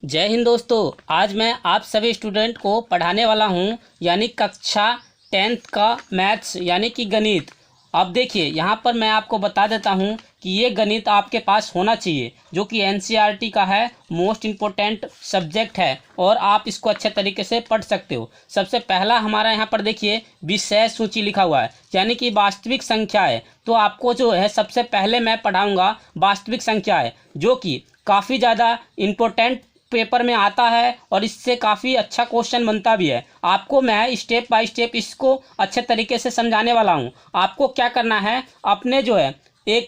जय हिंद दोस्तों। आज मैं आप सभी स्टूडेंट को पढ़ाने वाला हूं यानी कक्षा 10th का मैथ्स यानी कि गणित। अब देखिए यहाँ पर मैं आपको बता देता हूं कि ये गणित आपके पास होना चाहिए, जो कि एनसीईआरटी का है, मोस्ट इम्पोर्टेंट सब्जेक्ट है और आप इसको अच्छे तरीके से पढ़ सकते हो। सबसे पहला हमारा यहाँ पर देखिए विषय सूची लिखा हुआ है यानी कि वास्तविक संख्या है। तो आपको जो है सबसे पहले मैं पढ़ाऊँगा वास्तविक संख्या है, जो कि काफ़ी ज़्यादा इम्पोर्टेंट पेपर में आता है और इससे काफ़ी अच्छा क्वेश्चन बनता भी है। आपको मैं स्टेप बाय स्टेप इसको अच्छे तरीके से समझाने वाला हूँ। आपको क्या करना है, अपने जो है एक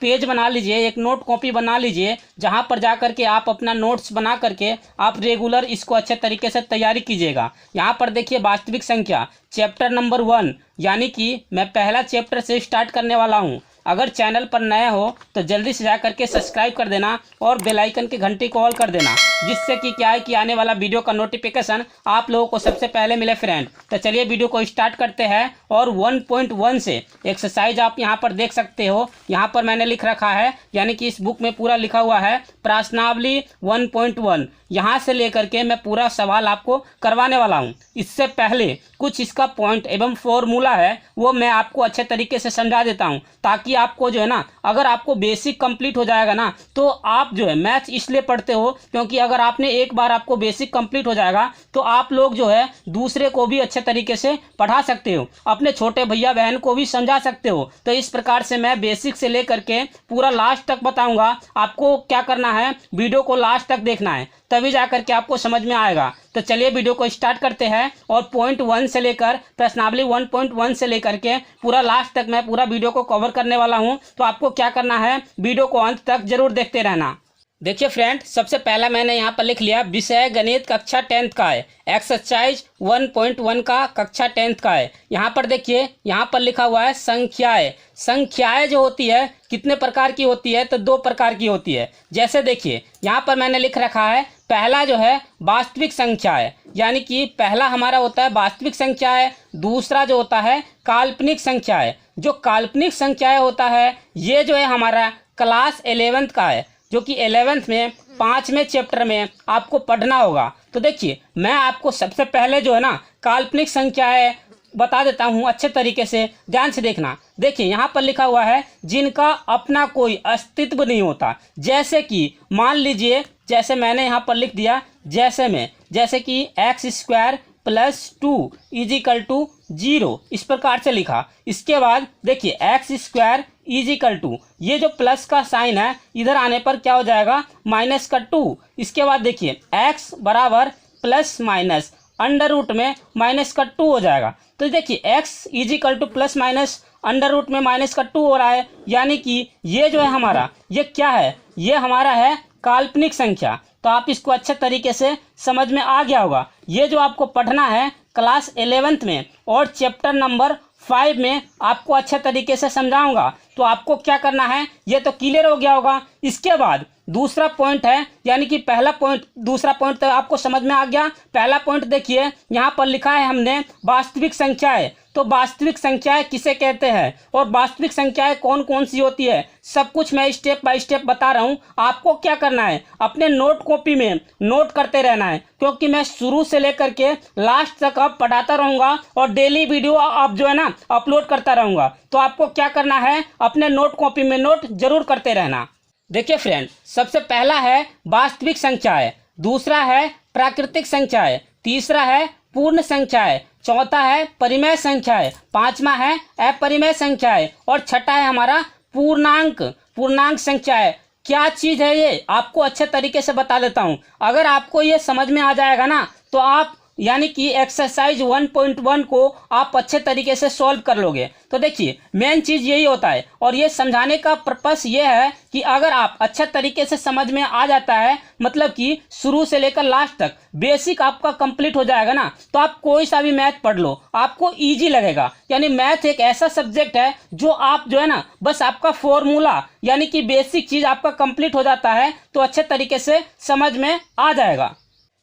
पेज बना लीजिए, एक नोट कॉपी बना लीजिए, जहाँ पर जा कर के आप अपना नोट्स बना करके आप रेगुलर इसको अच्छे तरीके से तैयारी कीजिएगा। यहाँ पर देखिए वास्तविक संख्या चैप्टर नंबर 1 यानी कि मैं पहला चैप्टर से स्टार्ट करने वाला हूँ। अगर चैनल पर नया हो तो जल्दी से जा करके सब्सक्राइब कर देना और बेल आइकन की घंटी को ऑल कर देना, जिससे कि क्या है कि आने वाला वीडियो का नोटिफिकेशन आप लोगों को सबसे पहले मिले फ्रेंड। तो चलिए वीडियो को स्टार्ट करते हैं। और 1.1 से एक्सरसाइज आप यहां पर देख सकते हो। यहां पर मैंने लिख रखा है यानी कि इस बुक में पूरा लिखा हुआ है प्रश्नावली 1.1। यहाँ से लेकर के मैं पूरा सवाल आपको करवाने वाला हूँ। इससे पहले कुछ इसका पॉइंट एवं फॉर्मूला है वो मैं आपको अच्छे तरीके से समझा देता हूँ, ताकि आपको जो है ना, अगर आपको बेसिक कंप्लीट हो जाएगा ना, तो आप जो है मैथ्स इसलिए पढ़ते हो क्योंकि अगर आपने एक बार आपको बेसिक कंप्लीट हो जाएगा तो आप लोग जो है दूसरे को भी अच्छे तरीके से पढ़ा सकते हो, अपने छोटे भैया बहन को भी समझा सकते हो। तो इस प्रकार से मैं बेसिक से लेकर के पूरा लास्ट तक बताऊंगा। आपको क्या करना है, वीडियो को लास्ट तक देखना है, तभी जाकर के आपको समझ में आएगा। तो चलिए वीडियो को स्टार्ट करते हैं और पॉइंट 1 से लेकर प्रश्नावली 1.1 से लेकर के पूरा लास्ट तक मैं पूरा वीडियो को कवर करने वाला हूं। तो आपको क्या करना है, वीडियो को अंत तक जरूर देखते रहना। देखिए फ्रेंड, सबसे पहला मैंने यहाँ पर लिख लिया विषय गणित कक्षा 10th का है, एक्सरसाइज 1.1 का कक्षा 10th का है। यहाँ पर देखिए यहाँ पर लिखा हुआ है संख्याएं। संख्याएं जो होती है कितने प्रकार की होती है, तो 2 प्रकार की होती है। जैसे देखिए यहाँ पर मैंने लिख रखा है, पहला जो है वास्तविक संख्या है, यानी कि पहला हमारा होता है वास्तविक संख्या है। दूसरा जो होता है काल्पनिक संख्या है। जो काल्पनिक संख्याएं होता है ये जो है हमारा क्लास 11th का है, जो कि 11th में 5वें चैप्टर में आपको पढ़ना होगा। तो देखिए मैं आपको सबसे पहले जो है ना काल्पनिक संख्याएं बता देता हूँ, अच्छे तरीके से ध्यान से देखना। देखिए यहाँ पर लिखा हुआ है जिनका अपना कोई अस्तित्व नहीं होता। जैसे कि मान लीजिए, जैसे मैंने यहाँ पर लिख दिया, जैसे कि x² + 2 = 0, इस प्रकार से लिखा। इसके बाद देखिए x² = ये जो प्लस का साइन है इधर आने पर क्या हो जाएगा, -2। इसके बाद देखिए x बराबर प्लस माइनस अंडर रूट में -2 हो जाएगा। तो देखिए x = plus minus under root में -2 हो रहा है, यानी कि ये जो है हमारा, ये क्या है, ये हमारा है काल्पनिक संख्या। तो आप इसको अच्छे तरीके से समझ में आ गया होगा। ये जो आपको पढ़ना है क्लास 11th में और चैप्टर नंबर 5 में आपको अच्छे तरीके से समझाऊंगा। तो आपको क्या करना है, ये तो क्लियर हो गया होगा। इसके बाद दूसरा पॉइंट है, यानी कि पहला पॉइंट दूसरा पॉइंट तो आपको समझ में आ गया। पहला पॉइंट देखिए यहाँ पर लिखा है हमने वास्तविक संख्याएं। तो वास्तविक संख्याएं किसे कहते हैं और वास्तविक संख्याएं कौन कौन सी होती है, सब कुछ मैं स्टेप बाय स्टेप बता रहा हूँ। आपको क्या करना है, अपने नोट कॉपी में नोट करते रहना है, क्योंकि मैं शुरू से लेकर के लास्ट तक अब पढ़ाता रहूँगा और डेली वीडियो अब जो है ना अपलोड करता रहूँगा। तो आपको क्या करना है, अपने नोट कॉपी में नोट जरूर करते रहना। देखिए फ्रेंड, सबसे पहला है वास्तविक संख्याएं, दूसरा है प्राकृतिक संख्याएं, तीसरा है पूर्ण संख्याएं, चौथा है परिमेय संख्याएं, पांचवा है अपरिमेय संख्याएं और छठा है हमारा पूर्णांक संख्याएं। क्या चीज़ है ये आपको अच्छे तरीके से बता देता हूँ। अगर आपको ये समझ में आ जाएगा ना, तो आप यानी कि एक्सरसाइज 1.1 को आप अच्छे तरीके से सॉल्व कर लोगे। तो देखिए मेन चीज़ यही होता है और ये समझाने का पर्पस ये है कि अगर आप अच्छे तरीके से समझ में आ जाता है, मतलब कि शुरू से लेकर लास्ट तक बेसिक आपका कंप्लीट हो जाएगा ना, तो आप कोई सा भी मैथ पढ़ लो आपको ईजी लगेगा। यानी मैथ एक ऐसा सब्जेक्ट है जो आप जो है ना, बस आपका फॉर्मूला यानी कि बेसिक चीज़ आपका कंप्लीट हो जाता है तो अच्छे तरीके से समझ में आ जाएगा।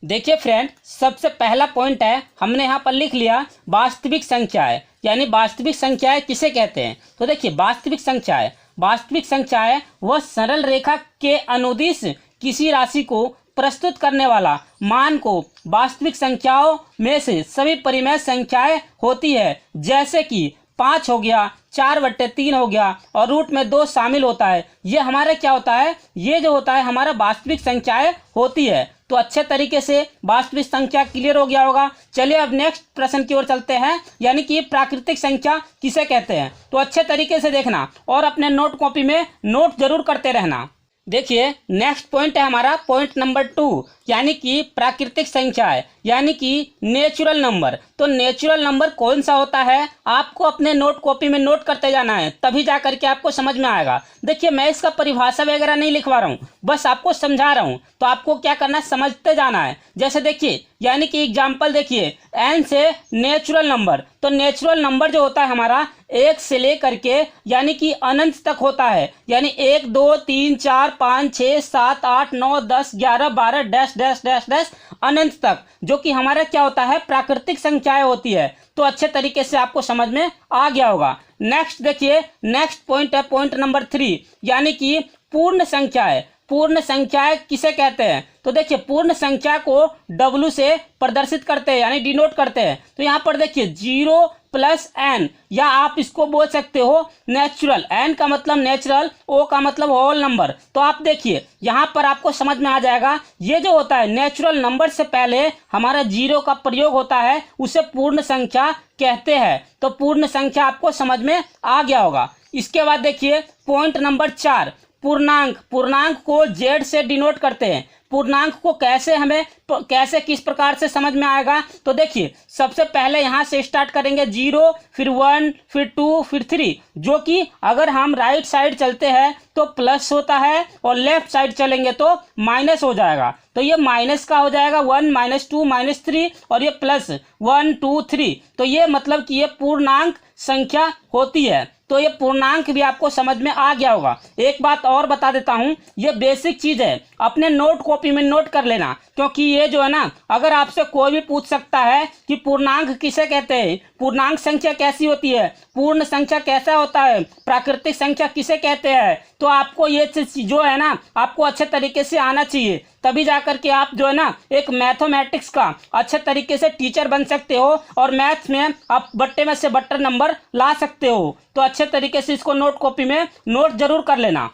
देखिए फ्रेंड, सबसे पहला पॉइंट है, हमने यहाँ पर लिख लिया वास्तविक संख्याएं, यानी वास्तविक संख्याएं किसे कहते हैं। तो देखिए वास्तविक संख्याएं वह सरल रेखा के अनुदिश किसी राशि को प्रस्तुत करने वाला मान को वास्तविक संख्याओं में से सभी परिमेय संख्याएं होती है, जैसे कि 5 हो गया, 4/3 हो गया और रूट में 2 शामिल होता है। ये हमारा क्या होता है, ये जो होता है हमारा वास्तविक संख्याएं होती है। तो अच्छे तरीके से वास्तविक संख्या क्लियर हो गया होगा। चलिए अब नेक्स्ट प्रश्न की ओर चलते हैं, यानी कि प्राकृतिक संख्या किसे कहते हैं। तो अच्छे तरीके से देखना और अपने नोट कॉपी में नोट जरूर करते रहना। देखिए नेक्स्ट पॉइंट है हमारा पॉइंट नंबर 2, यानी कि प्राकृतिक संख्या है, यानी कि नेचुरल नंबर। तो नेचुरल नंबर कौन सा होता है, आपको अपने नोट कॉपी में नोट करते जाना है, तभी जा करके आपको समझ में आएगा। देखिए मैं इसका परिभाषा वगैरह नहीं लिखवा रहा हूँ, बस आपको समझा रहा हूँ, तो आपको क्या करना है, समझते जाना है। जैसे देखिए, यानी कि एग्जाम्पल देखिए, n से नेचुरल नंबर। तो नेचुरल नंबर जो होता है हमारा 1 से लेकर के यानी कि अनंत तक होता है, यानी 1 2 3 4 5 6 7 8 9 10 11 12 डैश डैश डैश डैश अनंत तक, जो कि हमारा क्या होता है, प्राकृतिक संख्याएं होती है। तो अच्छे तरीके से आपको समझ में आ गया होगा। नेक्स्ट देखिए, नेक्स्ट पॉइंट है पॉइंट नंबर 3, यानी कि पूर्ण संख्या है। पूर्ण संख्याएं किसे कहते हैं, तो देखिए पूर्ण संख्या को W से प्रदर्शित करते हैं, यानी डिनोट करते हैं। तो यहाँ पर देखिए 0 + n, या आप इसको बोल सकते हो नेचुरल। n का मतलब नेचुरल, O का मतलब होल नंबर। तो आप देखिए यहाँ पर आपको समझ में आ जाएगा, ये जो होता है नेचुरल नंबर से पहले हमारा 0 का प्रयोग होता है, उसे पूर्ण संख्या कहते हैं। तो पूर्ण संख्या आपको समझ में आ गया होगा। इसके बाद देखिए पॉइंट नंबर 4, पूर्णांक। पूर्णांक को Z से डिनोट करते हैं। पूर्णांक को कैसे किस प्रकार से समझ में आएगा, तो देखिए सबसे पहले यहाँ से स्टार्ट करेंगे 0, फिर 1, फिर 2, फिर 3, जो कि अगर हम राइट साइड चलते हैं तो प्लस होता है और लेफ्ट साइड चलेंगे तो माइनस हो जाएगा। तो ये माइनस का हो जाएगा 1 -2 -3 और ये प्लस 1 2 3। तो ये मतलब कि ये पूर्णांक संख्या होती है। तो ये पूर्णांक भी आपको समझ में आ गया होगा। एक बात और बता देता हूँ, ये बेसिक चीज़ है, अपने नोट कॉपी में नोट कर लेना, क्योंकि ये जो है ना, अगर आपसे कोई भी पूछ सकता है कि पूर्णांक किसे कहते हैं, पूर्णांक संख्या कैसी होती है, पूर्ण संख्या कैसा होता है, प्राकृतिक संख्या किसे कहते हैं, तो आपको ये चीज जो है ना, आपको अच्छे तरीके से आना चाहिए। तभी जाकर के आप जो है ना एक मैथमेटिक्स का अच्छे तरीके से टीचर बन सकते हो और मैथ्स में आप बट्टे में से बट्टर नंबर ला सकते हो। तो अच्छे तरीके से इसको नोट कॉपी में नोट जरूर कर लेना।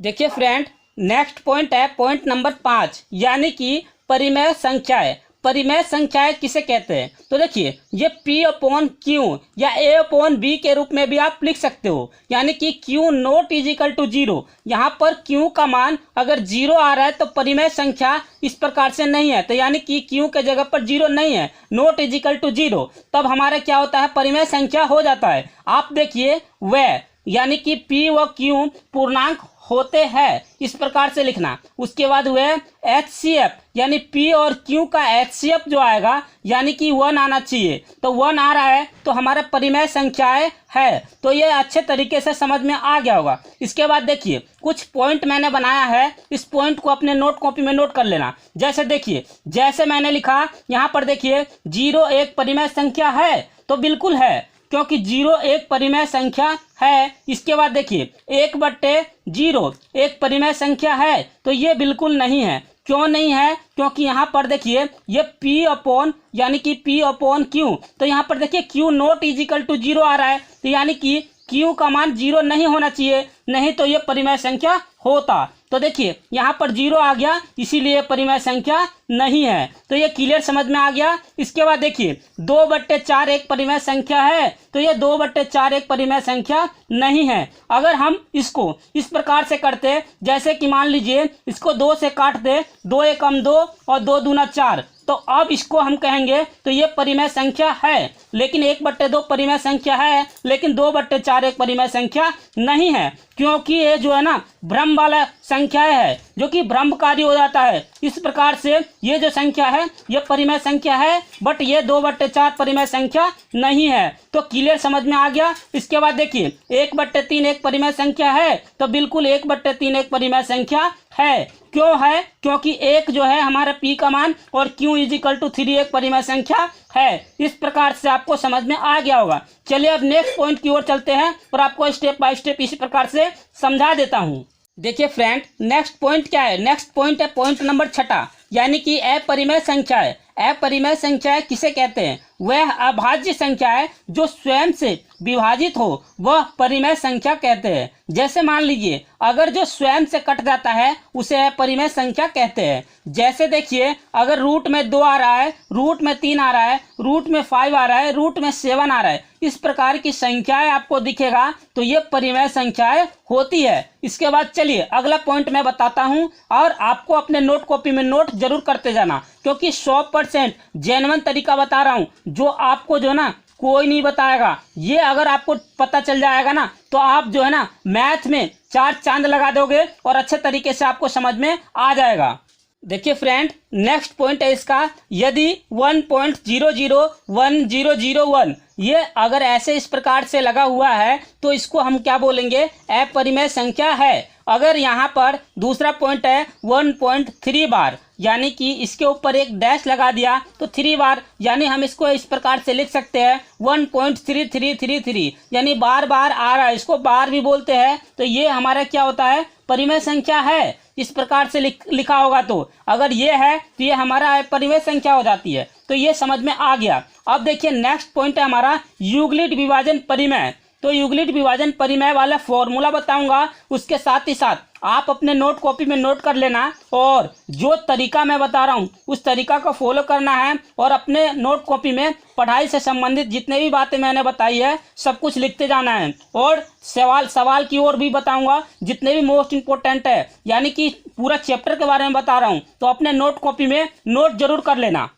देखिए फ्रेंड, नेक्स्ट पॉइंट है पॉइंट नंबर 5, यानी कि परिमेय संख्याएं। परिमेय संख्याएं किसे कहते हैं, तो देखिए ये P/Q या A/B के रूप में भी आप लिख सकते हो, यानी कि Q naught is equal to 0। यहाँ पर Q का मान अगर 0 आ रहा है तो परिमेय संख्या इस प्रकार से नहीं है, तो यानी कि Q के जगह पर 0 नहीं है, नॉट इज इक्वल टू 0, तब हमारा क्या होता है, परिमेय संख्या हो जाता है। आप देखिए वह, यानी कि P व Q पूर्णांक होते हैं, इस प्रकार से लिखना। उसके बाद हुए HCF, यानी P और Q का HCF जो आएगा, यानी कि 1 आना चाहिए। तो 1 आ रहा है तो हमारा परिमेय संख्याएं है। तो ये अच्छे तरीके से समझ में आ गया होगा। इसके बाद देखिए कुछ पॉइंट मैंने बनाया है, इस पॉइंट को अपने नोट कॉपी में नोट कर लेना। जैसे देखिए, जैसे मैंने लिखा यहाँ पर देखिए 0 एक परिमेय संख्या है, तो बिल्कुल है, क्योंकि 0 एक परिमेय संख्या है। इसके बाद देखिए 1/0 एक परिमेय संख्या है, तो ये बिल्कुल नहीं है। क्यों नहीं है, क्योंकि यहाँ पर देखिए ये P/ यानी कि P/Q, तो यहाँ पर देखिए Q naught is equal to 0 आ रहा है, तो यानी कि Q का मान 0 नहीं होना चाहिए, नहीं तो ये परिमेय संख्या होता। तो देखिए यहाँ पर 0 आ गया, इसीलिए परिमेय संख्या नहीं है। तो ये क्लियर समझ में आ गया। इसके बाद देखिए 2/4 एक परिमेय संख्या है, तो ये 2/4 एक परिमेय संख्या नहीं है। अगर हम इसको इस प्रकार से करते, जैसे कि मान लीजिए इसको 2 से काट दे, 2 एकम 2 और 2 दूना 4, तो अब इसको हम कहेंगे तो ये परिमेय संख्या है, लेकिन 1/2 परिमेय संख्या है, लेकिन 2/4 एक परिमेय संख्या नहीं है, क्योंकि ये जो है ना भ्रम वाला संख्याएं है, जो कि भ्रमकारी हो जाता है। इस प्रकार से ये जो संख्या है ये परिमेय संख्या है, बट ये 2/4 परिमेय संख्या नहीं है। तो क्लियर समझ में आ गया। इसके बाद देखिए 1/3 एक परिमेय संख्या है, तो बिल्कुल 1/3 एक परिमेय संख्या है। क्यों है, क्योंकि 1 जो है हमारा P का मान और Q इज इक्वल टू 3 एक परिमेय संख्या है। इस प्रकार से आपको समझ में आ गया होगा। चलिए अब नेक्स्ट पॉइंट की ओर चलते हैं और आपको स्टेप बाय स्टेप इसी प्रकार से समझा देता हूँ। देखिए फ्रेंड, नेक्स्ट पॉइंट क्या है? नेक्स्ट पॉइंट है पॉइंट नंबर 6, यानी कि अपरिमेय संख्याएं। अपरिमेय संख्याएं किसे कहते हैं? वह अभाज्य संख्या है जो स्वयं से विभाजित हो, वह परिमेय संख्या कहते हैं। जैसे मान लीजिए, अगर जो स्वयं से कट जाता है उसे अपरिमेय संख्या कहते हैं। जैसे देखिए, अगर रूट में 2 आ रहा है, रूट में 3 आ रहा है, रूट में 5 आ रहा है, रूट में 7 आ रहा है, इस प्रकार की संख्याएं आपको दिखेगा तो ये परिमेय संख्याएं होती है। इसके बाद चलिए अगला पॉइंट मैं बताता हूं, और आपको अपने नोट कॉपी में नोट जरूर करते जाना, क्योंकि 100% जेन्युइन तरीका बता रहा हूं, जो आपको जो ना कोई नहीं बताएगा। ये अगर आपको पता चल जाएगा ना, तो आप जो है ना मैथ में 4 चांद लगा दोगे और अच्छे तरीके से आपको समझ में आ जाएगा। देखिए फ्रेंड, नेक्स्ट पॉइंट है इसका, यदि 1.001001 ये अगर ऐसे इस प्रकार से लगा हुआ है तो इसको हम क्या बोलेंगे? अपरिमेय संख्या है। अगर यहाँ पर दूसरा पॉइंट है 1.3 बार, यानी कि इसके ऊपर एक डैश लगा दिया तो 3 बार, यानी हम इसको इस प्रकार से लिख सकते हैं 1.3333, यानी बार बार आ रहा है, इसको बार भी बोलते हैं। तो ये हमारा क्या होता है? परिमेय संख्या है। इस प्रकार से लिखा होगा तो अगर ये है तो ये हमारा परिमेय संख्या हो जाती है। तो ये समझ में आ गया। अब देखिए नेक्स्ट पॉइंट है हमारा यूक्लिड विभाजन परिमेय। तो यूक्लिड विभाजन परिमेय वाला फॉर्मूला बताऊंगा, उसके साथ ही साथ आप अपने नोट कॉपी में नोट कर लेना, और जो तरीका मैं बता रहा हूँ उस तरीका को फॉलो करना है, और अपने नोट कॉपी में पढ़ाई से संबंधित जितने भी बातें मैंने बताई है सब कुछ लिखते जाना है। और सवाल की ओर भी बताऊंगा जितने भी मोस्ट इंपॉर्टेंट है, यानी कि पूरा चैप्टर के बारे में बता रहा हूँ, तो अपने नोट कॉपी में नोट जरूर कर लेना।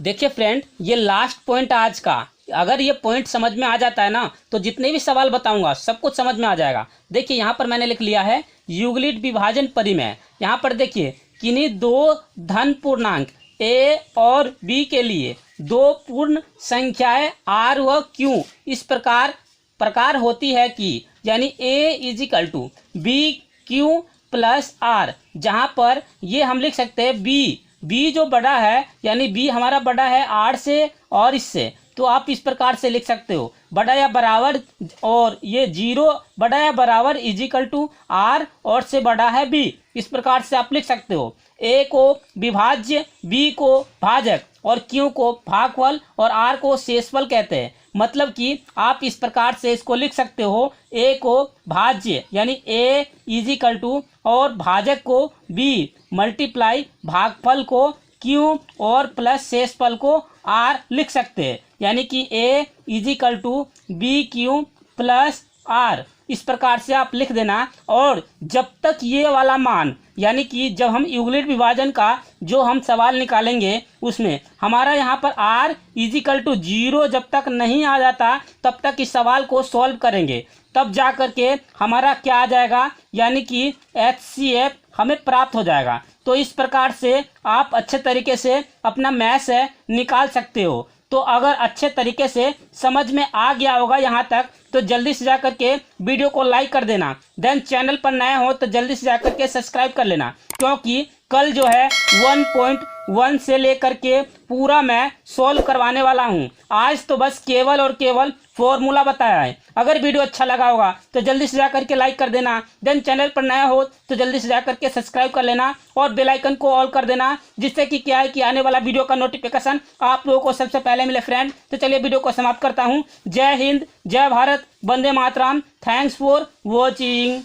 देखिए फ्रेंड, ये लास्ट पॉइंट आज का, अगर ये पॉइंट समझ में आ जाता है ना तो जितने भी सवाल बताऊंगा सब कुछ समझ में आ जाएगा। देखिए यहाँ पर मैंने लिख लिया है यूक्लिड विभाजन परिमेय। यहाँ पर देखिए किन्हीं 2 धन पूर्णांक a और b के लिए 2 पूर्ण संख्याएं r व q इस प्रकार होती है कि, यानी a = bq + r, जहाँ पर ये हम लिख सकते हैं b जो बड़ा है, यानी b हमारा बड़ा है r से और इससे, तो आप इस प्रकार से लिख सकते हो बड़ा या बराबर, और ये 0 बड़ा या बराबर = r और से बड़ा है b। इस प्रकार से आप लिख सकते हो। a को विभाज्य, b को भाजक और q को भागफल और r को शेषफल कहते हैं। मतलब कि आप इस प्रकार से इसको लिख सकते हो, a को भाज्य यानी a = और भाजक को b × भागफल को q और प्लस शेषफल को r लिख सकते हैं, यानी कि a = bq + r। इस प्रकार से आप लिख देना। और जब तक ये वाला मान, यानी कि जब हम यूक्लिड विभाजन का जो हम सवाल निकालेंगे उसमें हमारा यहाँ पर r = 0 जब तक नहीं आ जाता तब तक इस सवाल को सॉल्व करेंगे, तब जा करके हमारा क्या आ जाएगा, यानी कि HCF हमें प्राप्त हो जाएगा। तो इस प्रकार से आप अच्छे तरीके से अपना मैथ्स निकाल सकते हो। तो अगर अच्छे तरीके से समझ में आ गया होगा यहाँ तक, तो जल्दी से जाकर के वीडियो को लाइक कर देना। देन चैनल पर नए हो तो जल्दी से जाकर के सब्सक्राइब कर लेना, क्योंकि कल जो है 1.1 से लेकर के पूरा मैं सॉल्व करवाने वाला हूँ। आज तो बस केवल और केवल फॉर्मूला बताया है। अगर वीडियो अच्छा लगा होगा तो जल्दी से जाकर के लाइक कर देना। देन चैनल पर नया हो तो जल्दी से जाकर के सब्सक्राइब कर लेना और बेल आइकन को ऑल कर देना, जिससे कि क्या है कि आने वाला वीडियो का नोटिफिकेशन आप लोगों को सबसे पहले मिले फ्रेंड। तो चलिए वीडियो को समाप्त करता हूँ। जय हिंद, जय भारत, वंदे मातरम। Thanks for watching.